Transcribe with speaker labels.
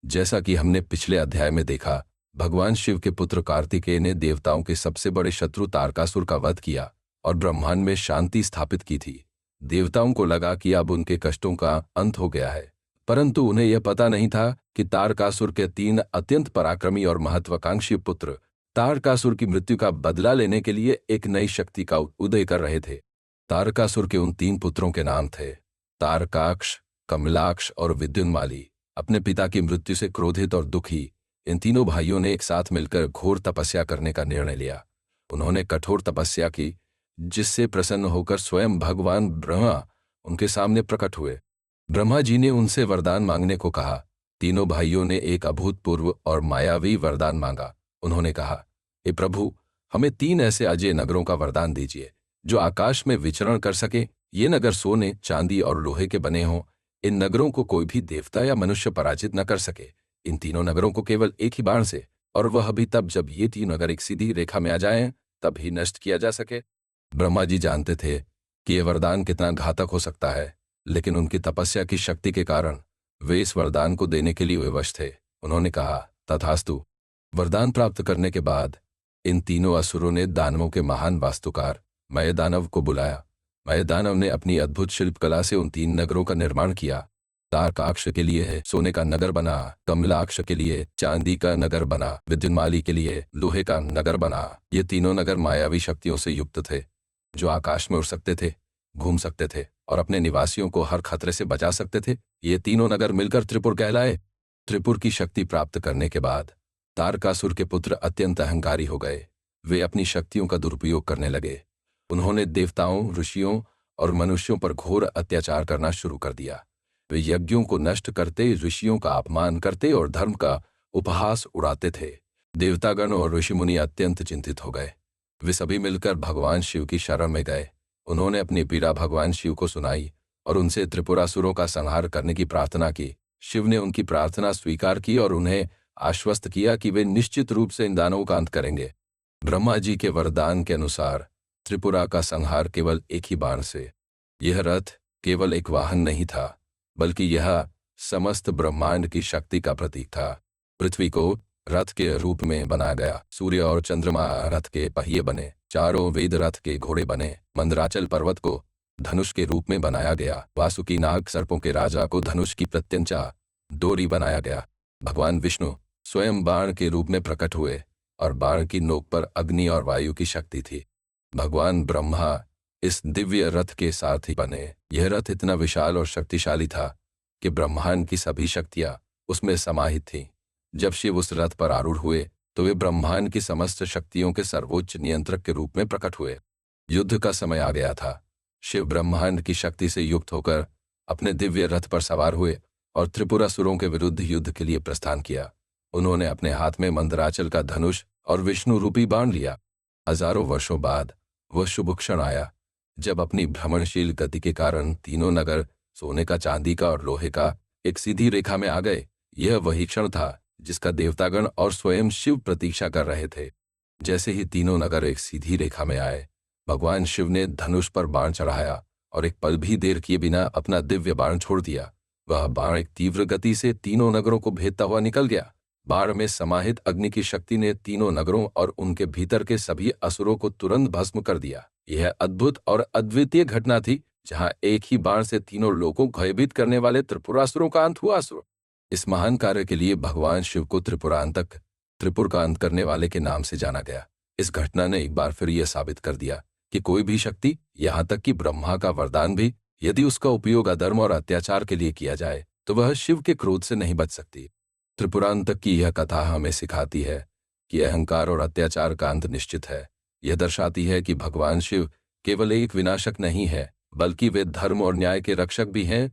Speaker 1: जैसा कि हमने पिछले अध्याय में देखा, भगवान शिव के पुत्र कार्तिकेय ने देवताओं के सबसे बड़े शत्रु तारकासुर का वध किया और ब्रह्मांड में शांति स्थापित की थी। देवताओं को लगा कि अब उनके कष्टों का अंत हो गया है, परंतु उन्हें यह पता नहीं था कि तारकासुर के 3 अत्यंत पराक्रमी और महत्वाकांक्षी पुत्र तारकासुर की मृत्यु का बदला लेने के लिए एक नई शक्ति का उदय कर रहे थे। तारकासुर के उन 3 पुत्रों के नाम थे तारकाक्ष, कमलाक्ष और विद्युन्माली। अपने पिता की मृत्यु से क्रोधित और दुखी इन तीनों भाइयों ने एक साथ मिलकर घोर तपस्या करने का निर्णय लिया। उन्होंने कठोर तपस्या की, जिससे प्रसन्न होकर स्वयं भगवान ब्रह्मा उनके सामने प्रकट हुए। ब्रह्मा जी ने उनसे वरदान मांगने को कहा। तीनों भाइयों ने एक अभूतपूर्व और मायावी वरदान मांगा। उन्होंने कहा, हे प्रभु, हमें 3 ऐसे अजय नगरों का वरदान दीजिए जो आकाश में विचरण कर सके। ये नगर सोने, चांदी और लोहे के बने हों। इन नगरों को कोई भी देवता या मनुष्य पराजित न कर सके। इन तीनों नगरों को केवल एक ही बाण से, और वह भी तब जब ये 3 नगर एक सीधी रेखा में आ जाएं, तब ही नष्ट किया जा सके। ब्रह्मा जी जानते थे कि यह वरदान कितना घातक हो सकता है, लेकिन उनकी तपस्या की शक्ति के कारण वे इस वरदान को देने के लिए विवश थे। उन्होंने कहा, तथास्तु। वरदान प्राप्त करने के बाद इन तीनों असुरों ने दानवों के महान वास्तुकार मयदानव को बुलाया। मयदानव ने अपनी अद्भुत शिल्पकला से उन 3 नगरों का निर्माण किया। तारकाक्ष के लिए सोने का नगर बना, कमलाक्ष के लिए चांदी का नगर बना, विद्युन्माली के लिए लोहे का नगर बना। ये तीनों नगर मायावी शक्तियों से युक्त थे, जो आकाश में उड़ सकते थे, घूम सकते थे और अपने निवासियों को हर खतरे से बचा सकते थे। ये तीनों नगर मिलकर त्रिपुर कहलाए। त्रिपुर की शक्ति प्राप्त करने के बाद तारकासुर के पुत्र अत्यंत अहंकारी हो गए। वे अपनी शक्तियों का दुरुपयोग करने लगे। उन्होंने देवताओं, ऋषियों और मनुष्यों पर घोर अत्याचार करना शुरू कर दिया। वे यज्ञों को नष्ट करते, ऋषियों का अपमान करते और धर्म का उपहास उड़ाते थे। देवतागण और ऋषिमुनि अत्यंत चिंतित हो गए। वे सभी मिलकर भगवान शिव की शरण में गए। उन्होंने अपनी पीड़ा भगवान शिव को सुनाई और उनसे त्रिपुरासुरों का संहार करने की प्रार्थना की। शिव ने उनकी प्रार्थना स्वीकार की और उन्हें आश्वस्त किया कि वे निश्चित रूप से इन दानवों का अंत करेंगे। ब्रह्मा जी के वरदान के अनुसार त्रिपुरा का संहार केवल एक ही बाण से। यह रथ केवल एक वाहन नहीं था, बल्कि यह समस्त ब्रह्मांड की शक्ति का प्रतीक था। पृथ्वी को रथ के रूप में बनाया गया। सूर्य और चंद्रमा रथ के पहिए बने। चारों वेद रथ के घोड़े बने। मंदराचल पर्वत को धनुष के रूप में बनाया गया। वासुकी नाग सर्पों के राजा को धनुष की प्रत्यंचा डोरी बनाया गया। भगवान विष्णु स्वयं बाण के रूप में प्रकट हुए और बाण की नोक पर अग्नि और वायु की शक्ति थी। भगवान ब्रह्मा इस दिव्य रथ के सारथी बने। यह रथ इतना विशाल और शक्तिशाली था कि ब्रह्मांड की सभी शक्तियां उसमें समाहित थीं। जब शिव उस रथ पर आरूढ़ हुए तो वे ब्रह्मांड की समस्त शक्तियों के सर्वोच्च नियंत्रक के रूप में प्रकट हुए। युद्ध का समय आ गया था। शिव ब्रह्मांड की शक्ति से युक्त होकर अपने दिव्य रथ पर सवार हुए और त्रिपुरासुरों के विरुद्ध युद्ध के लिए प्रस्थान किया। उन्होंने अपने हाथ में मंदराचल का धनुष और विष्णु रूपी बाण लिया। हजारों वर्षों बाद वह शुभ क्षण आया जब अपनी भ्रमणशील गति के कारण तीनों नगर सोने का, चांदी का और लोहे का एक सीधी रेखा में आ गए। यह वही क्षण था जिसका देवतागण और स्वयं शिव प्रतीक्षा कर रहे थे। जैसे ही तीनों नगर एक सीधी रेखा में आए, भगवान शिव ने धनुष पर बाण चढ़ाया और एक पल भी देर किए बिना अपना दिव्य बाण छोड़ दिया। वह बाण एक तीव्र गति से तीनों नगरों को भेदता हुआ निकल गया। बाण में समाहित अग्नि की शक्ति ने तीनों नगरों और उनके भीतर के सभी असुरों को तुरंत भस्म कर दिया। यह अद्भुत और अद्वितीय घटना थी, जहां एक ही बाण से तीनों लोगों को भयभीत करने वाले त्रिपुरासुरों का अंत हुआ। इस महान कार्य के लिए भगवान शिव को त्रिपुरांतक, त्रिपुर का अंत करने वाले के नाम से जाना गया। इस घटना ने एक बार फिर यह साबित कर दिया कि कोई भी शक्ति, यहाँ तक कि ब्रह्मा का वरदान भी, यदि उसका उपयोग अधर्म और अत्याचार के लिए किया जाए तो वह शिव के क्रोध से नहीं बच सकती। त्रिपुरांतक की यह कथा हमें सिखाती है कि अहंकार और अत्याचार का अंत निश्चित है। यह दर्शाती है कि भगवान शिव केवल एक विनाशक नहीं है, बल्कि वे धर्म और न्याय के रक्षक भी हैं।